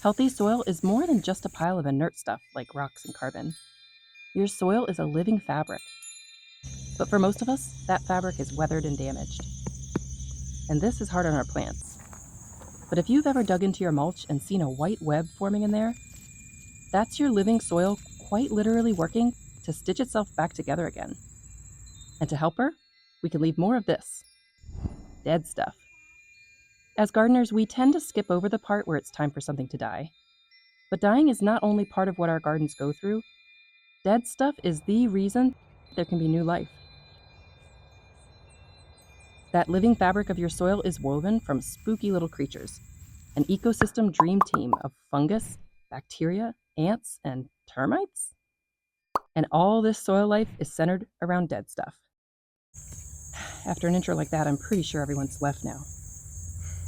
Healthy soil is more than just a pile of inert stuff like rocks and carbon. Your soil is a living fabric. But for most of us, that fabric is weathered and damaged. And this is hard on our plants. But if you've ever dug into your mulch and seen a white web forming in there, that's your living soil quite literally working to stitch itself back together again. And to help her, we can leave more of this dead stuff. As gardeners, we tend to skip over the part where it's time for something to die. But dying is not only part of what our gardens go through, dead stuff is the reason there can be new life. That living fabric of your soil is woven from spooky little creatures, an ecosystem dream team of fungus, bacteria, ants, and termites. And all this soil life is centered around dead stuff. After an intro like that, I'm pretty sure everyone's left now.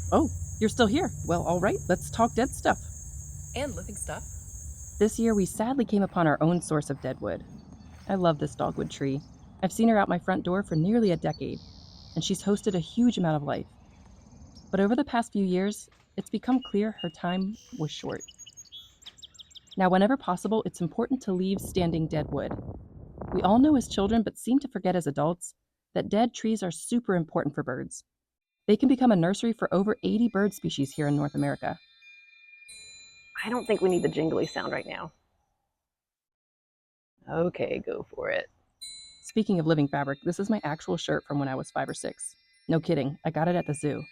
Oh, you're still here. Well, all right, let's talk dead stuff. And living stuff. This year, we sadly came upon our own source of dead wood. I love this dogwood tree. I've seen her out my front door for nearly a decade, and she's hosted a huge amount of life. But over the past few years, it's become clear her time was short. Now, whenever possible, it's important to leave standing dead wood. We all know as children, but seem to forget as adults, that dead trees are super important for birds. They can become a nursery for over 80 bird species here in North America. I don't think we need the jingly sound right now. Okay, go for it. Speaking of living fabric, this is my actual shirt from when I was 5 or 6. No kidding, I got it at the zoo.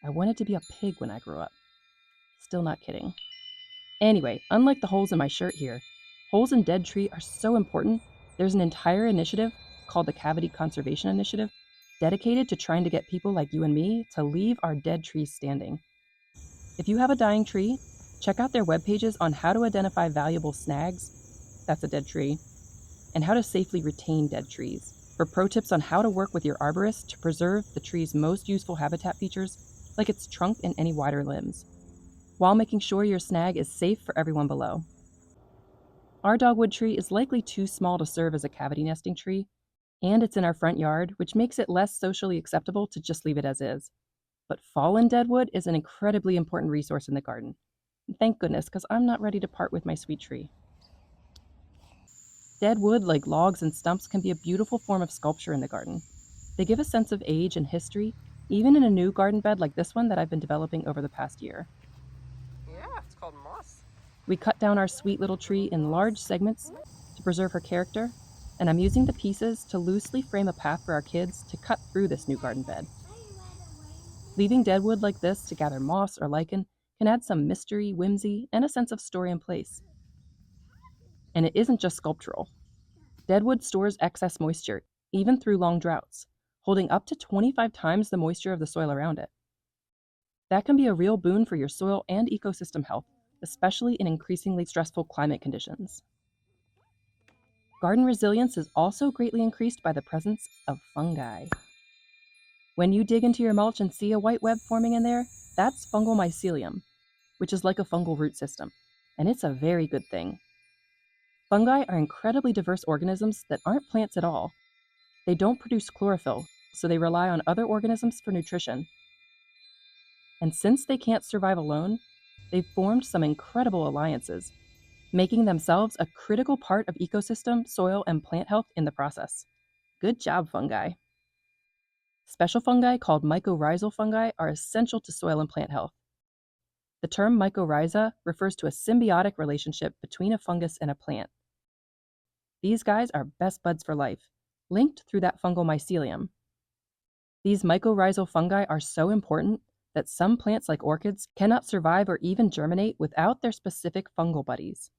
I wanted to be a pig when I grew up. Still not kidding. Anyway, unlike the holes in my shirt here, holes in dead tree are so important, there's an entire initiative called the Cavity Conservation Initiative dedicated to trying to get people like you and me to leave our dead trees standing. If you have a dying tree, check out their web pages on how to identify valuable snags, that's a dead tree, and how to safely retain dead trees. For pro tips on how to work with your arborist to preserve the tree's most useful habitat features, like its trunk and any wider limbs, while making sure your snag is safe for everyone below. Our dogwood tree is likely too small to serve as a cavity nesting tree, and it's in our front yard, which makes it less socially acceptable to just leave it as is. But fallen deadwood is an incredibly important resource in the garden. Thank goodness, because I'm not ready to part with my sweet tree. Dead wood, like logs and stumps, can be a beautiful form of sculpture in the garden. They give a sense of age and history, even in a new garden bed like this one that I've been developing over the past year. Yeah, it's called moss. We cut down our sweet little tree in large segments to preserve her character, and I'm using the pieces to loosely frame a path for our kids to cut through this new garden bed. Leaving dead wood like this to gather moss or lichen can add some mystery, whimsy, and a sense of story and place. And it isn't just sculptural. Deadwood stores excess moisture, even through long droughts, holding up to 25 times the moisture of the soil around it. That can be a real boon for your soil and ecosystem health, especially in increasingly stressful climate conditions. Garden resilience is also greatly increased by the presence of fungi. When you dig into your mulch and see a white web forming in there, that's fungal mycelium, which is like a fungal root system, and it's a very good thing. Fungi are incredibly diverse organisms that aren't plants at all. They don't produce chlorophyll, so they rely on other organisms for nutrition. And since they can't survive alone, they've formed some incredible alliances, making themselves a critical part of ecosystem, soil, and plant health in the process. Good job, fungi. Special fungi called mycorrhizal fungi are essential to soil and plant health. The term mycorrhiza refers to a symbiotic relationship between a fungus and a plant. These guys are best buds for life, linked through that fungal mycelium. These mycorrhizal fungi are so important that some plants like orchids cannot survive or even germinate without their specific fungal buddies.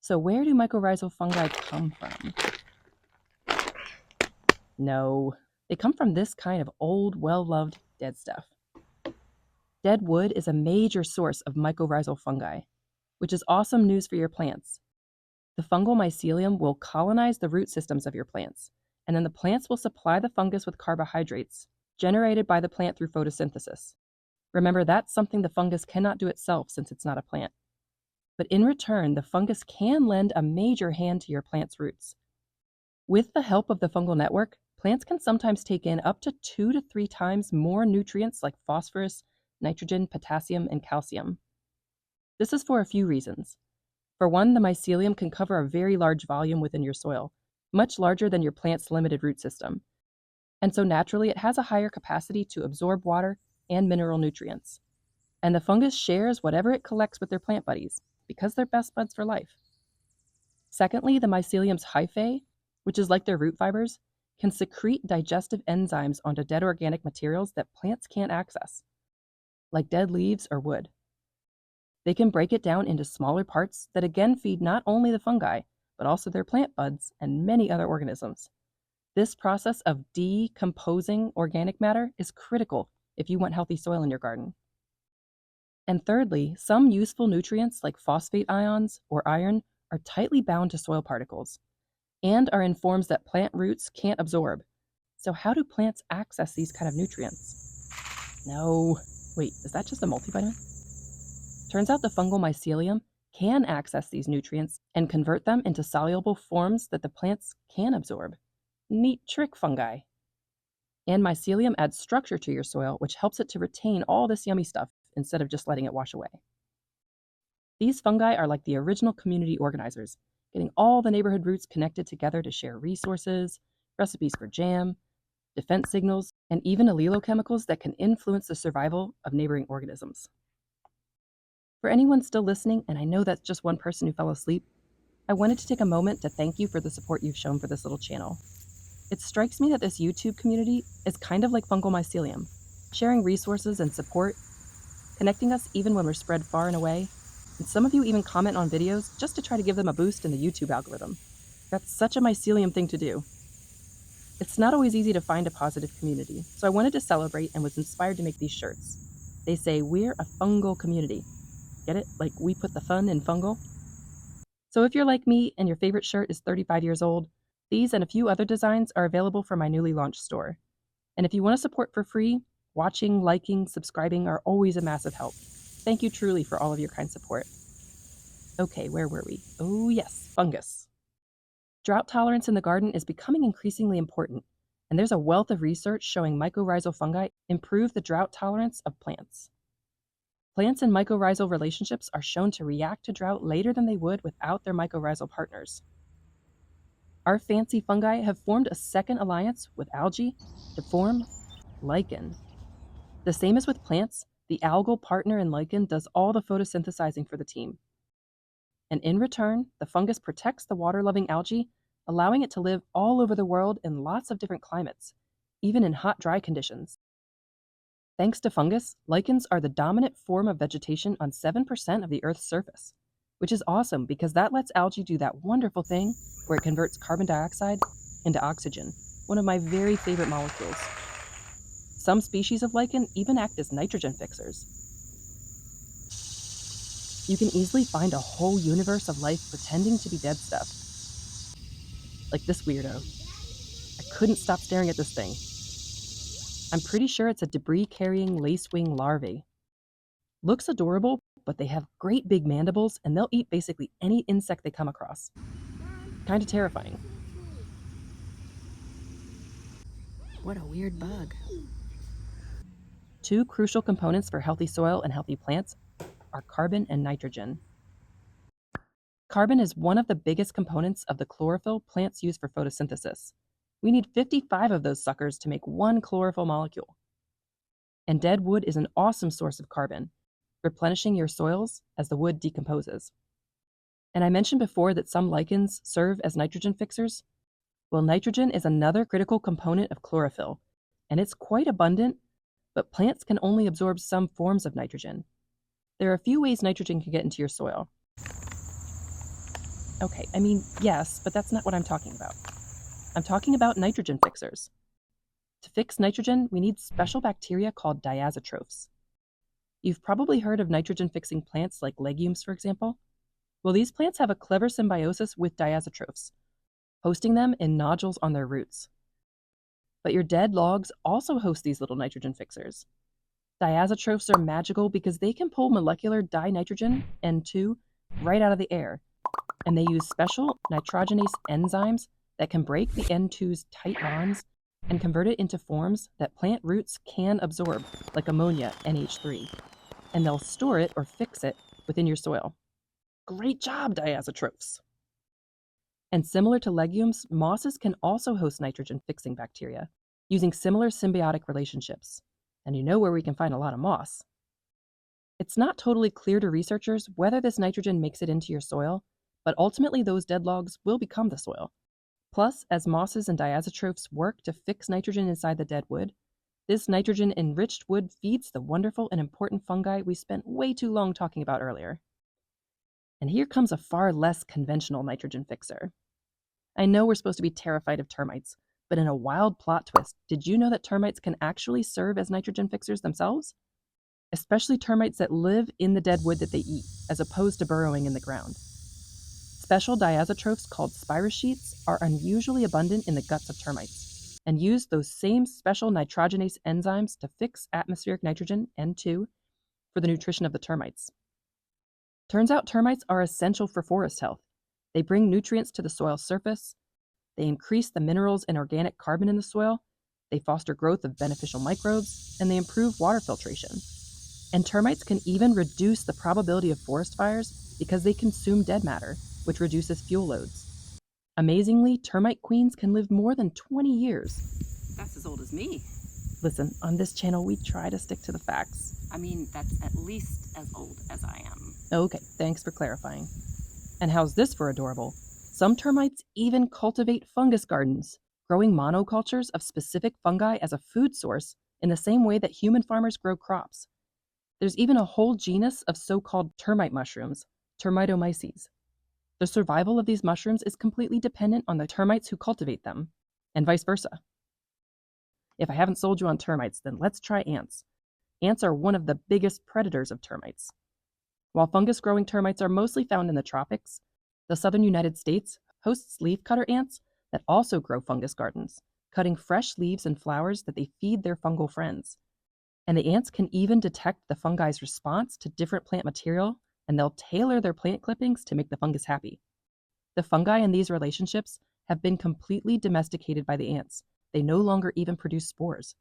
So where do mycorrhizal fungi come from? No, they come from this kind of old, well-loved dead stuff. Dead wood is a major source of mycorrhizal fungi, which is awesome news for your plants. The fungal mycelium will colonize the root systems of your plants, and then the plants will supply the fungus with carbohydrates, generated by the plant through photosynthesis. Remember, that's something the fungus cannot do itself since it's not a plant. But in return, the fungus can lend a major hand to your plant's roots. With the help of the fungal network, plants can sometimes take in up to 2 to 3 times more nutrients like phosphorus, nitrogen, potassium, and calcium. This is for a few reasons. For one, the mycelium can cover a very large volume within your soil, much larger than your plant's limited root system. And so naturally, it has a higher capacity to absorb water and mineral nutrients. And the fungus shares whatever it collects with their plant buddies, because they're best buds for life. Secondly, the mycelium's hyphae, which is like their root fibers, can secrete digestive enzymes onto dead organic materials that plants can't access, like dead leaves or wood. They can break it down into smaller parts that again feed not only the fungi, but also their plant buds and many other organisms. This process of decomposing organic matter is critical if you want healthy soil in your garden. And thirdly, some useful nutrients like phosphate ions or iron are tightly bound to soil particles and are in forms that plant roots can't absorb. So how do plants access these kind of nutrients? No, wait, is that just a multivitamin? Turns out the fungal mycelium can access these nutrients and convert them into soluble forms that the plants can absorb. Neat trick, fungi. And mycelium adds structure to your soil, which helps it to retain all this yummy stuff instead of just letting it wash away. These fungi are like the original community organizers, getting all the neighborhood roots connected together to share resources, recipes for jam, defense signals, and even allelochemicals that can influence the survival of neighboring organisms. For anyone still listening, and I know that's just one person who fell asleep, I wanted to take a moment to thank you for the support you've shown for this little channel. It strikes me that this YouTube community is kind of like fungal mycelium, sharing resources and support, connecting us even when we're spread far and away, and some of you even comment on videos just to try to give them a boost in the YouTube algorithm. That's such a mycelium thing to do. It's not always easy to find a positive community, so I wanted to celebrate and was inspired to make these shirts. They say, "We're a fungal community." Get it? Like we put the fun in fungal? So if you're like me and your favorite shirt is 35 years old, these and a few other designs are available from my newly launched store. And if you want to support for free, watching, liking, subscribing are always a massive help. Thank you truly for all of your kind support. Okay, where were we? Oh yes, fungus. Drought tolerance in the garden is becoming increasingly important, and there's a wealth of research showing mycorrhizal fungi improve the drought tolerance of plants. Plants and mycorrhizal relationships are shown to react to drought later than they would without their mycorrhizal partners. Our fancy fungi have formed a second alliance with algae to form lichen. The same as with plants, the algal partner in lichen does all the photosynthesizing for the team. And in return, the fungus protects the water-loving algae, allowing it to live all over the world in lots of different climates, even in hot, dry conditions. Thanks to fungus, lichens are the dominant form of vegetation on 7% of the Earth's surface, which is awesome because that lets algae do that wonderful thing where it converts carbon dioxide into oxygen, one of my very favorite molecules. Some species of lichen even act as nitrogen fixers. You can easily find a whole universe of life pretending to be dead stuff. Like this weirdo. I couldn't stop staring at this thing. I'm pretty sure it's a debris-carrying lacewing larvae. Looks adorable, but they have great big mandibles and they'll eat basically any insect they come across. Kinda terrifying. What a weird bug. Two crucial components for healthy soil and healthy plants are carbon and nitrogen. Carbon is one of the biggest components of the chlorophyll plants use for photosynthesis. We need 55 of those suckers to make one chlorophyll molecule. And dead wood is an awesome source of carbon, replenishing your soils as the wood decomposes. And I mentioned before that some lichens serve as nitrogen fixers. Well, nitrogen is another critical component of chlorophyll, and it's quite abundant, but plants can only absorb some forms of nitrogen. There are a few ways nitrogen can get into your soil. Okay, I mean, yes, but that's not what I'm talking about. I'm talking about nitrogen fixers. To fix nitrogen, we need special bacteria called diazotrophs. You've probably heard of nitrogen-fixing plants like legumes, for example. Well, these plants have a clever symbiosis with diazotrophs, hosting them in nodules on their roots. But your dead logs also host these little nitrogen fixers. Diazotrophs are magical because they can pull molecular dinitrogen, N2, right out of the air, and they use special nitrogenase enzymes that can break the N2's tight bonds and convert it into forms that plant roots can absorb, like ammonia, NH3. And they'll store it or fix it within your soil. Great job, diazotrophs! And similar to legumes, mosses can also host nitrogen-fixing bacteria, using similar symbiotic relationships. And you know where we can find a lot of moss. It's not totally clear to researchers whether this nitrogen makes it into your soil, but ultimately those dead logs will become the soil. Plus, as mosses and diazotrophs work to fix nitrogen inside the dead wood, this nitrogen-enriched wood feeds the wonderful and important fungi we spent way too long talking about earlier. And here comes a far less conventional nitrogen fixer. I know we're supposed to be terrified of termites, but in a wild plot twist, did you know that termites can actually serve as nitrogen fixers themselves? Especially termites that live in the dead wood that they eat, as opposed to burrowing in the ground. Special diazotrophs called spirochetes are unusually abundant in the guts of termites, and use those same special nitrogenase enzymes to fix atmospheric nitrogen, N2, for the nutrition of the termites. Turns out termites are essential for forest health. They bring nutrients to the soil's surface, they increase the minerals and organic carbon in the soil, they foster growth of beneficial microbes, and they improve water filtration. And termites can even reduce the probability of forest fires because they consume dead matter, which reduces fuel loads. Amazingly, termite queens can live more than 20 years. That's as old as me. Listen, on this channel, we try to stick to the facts. I mean, that's at least as old as I am. Okay, thanks for clarifying. And how's this for adorable? Some termites even cultivate fungus gardens, growing monocultures of specific fungi as a food source in the same way that human farmers grow crops. There's even a whole genus of so-called termite mushrooms, termitomyces. The survival of these mushrooms is completely dependent on the termites who cultivate them, and vice versa. If I haven't sold you on termites, then let's try ants. Ants are one of the biggest predators of termites. While fungus-growing termites are mostly found in the tropics, the southern United States hosts leafcutter ants that also grow fungus gardens, cutting fresh leaves and flowers that they feed their fungal friends. And the ants can even detect the fungi's response to different plant material, and they'll tailor their plant clippings to make the fungus happy. The fungi in these relationships have been completely domesticated by the ants. They no longer even produce spores.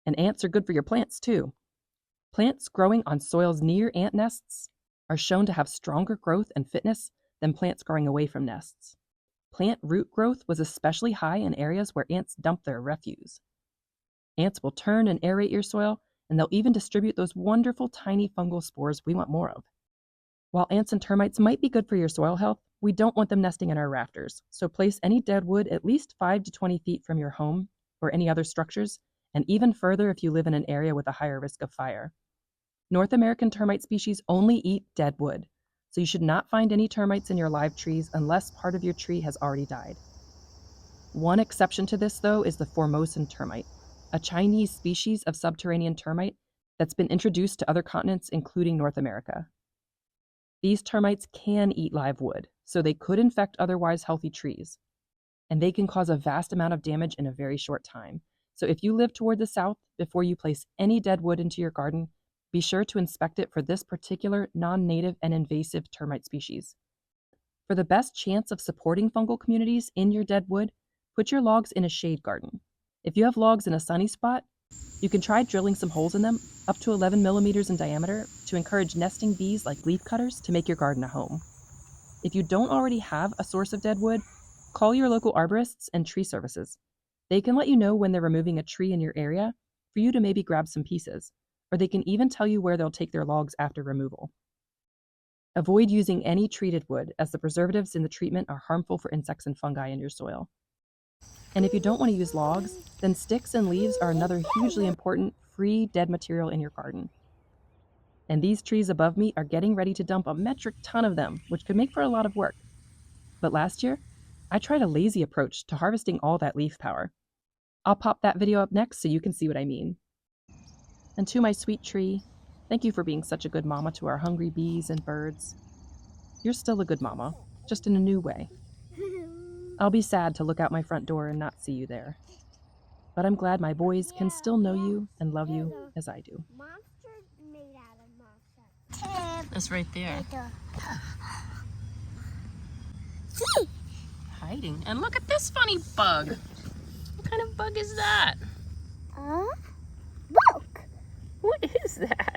And ants are good for your plants, too. Plants growing on soils near ant nests are shown to have stronger growth and fitness than plants growing away from nests. Plant root growth was especially high in areas where ants dump their refuse. Ants will turn and aerate your soil, and they'll even distribute those wonderful tiny fungal spores we want more of. While ants and termites might be good for your soil health, we don't want them nesting in our rafters, so place any dead wood at least 5 to 20 feet from your home or any other structures, and even further if you live in an area with a higher risk of fire. North American termite species only eat dead wood, so you should not find any termites in your live trees unless part of your tree has already died. One exception to this, though, is the Formosan termite, a Chinese species of subterranean termite that's been introduced to other continents, including North America. These termites can eat live wood, so they could infect otherwise healthy trees. And they can cause a vast amount of damage in a very short time. So if you live toward the south, before you place any dead wood into your garden, be sure to inspect it for this particular non-native and invasive termite species. For the best chance of supporting fungal communities in your dead wood, put your logs in a shade garden. If you have logs in a sunny spot, you can try drilling some holes in them, up to 11 millimeters in diameter, to encourage nesting bees like leafcutters to make your garden a home. If you don't already have a source of dead wood, call your local arborists and tree services. They can let you know when they're removing a tree in your area for you to maybe grab some pieces, or they can even tell you where they'll take their logs after removal. Avoid using any treated wood, as the preservatives in the treatment are harmful for insects and fungi in your soil. And if you don't want to use logs, then sticks and leaves are another hugely important free dead material in your garden. And these trees above me are getting ready to dump a metric ton of them, which could make for a lot of work. But last year, I tried a lazy approach to harvesting all that leaf power. I'll pop that video up next so you can see what I mean. And to my sweet tree, thank you for being such a good mama to our hungry bees and birds. You're still a good mama, just in a new way. I'll be sad to look out my front door and not see you there. But I'm glad my boys can still know you and love you as I do. Made out of monster. That's right there. See? Hiding. And look at this funny bug. What kind of bug is that? Book. What is that?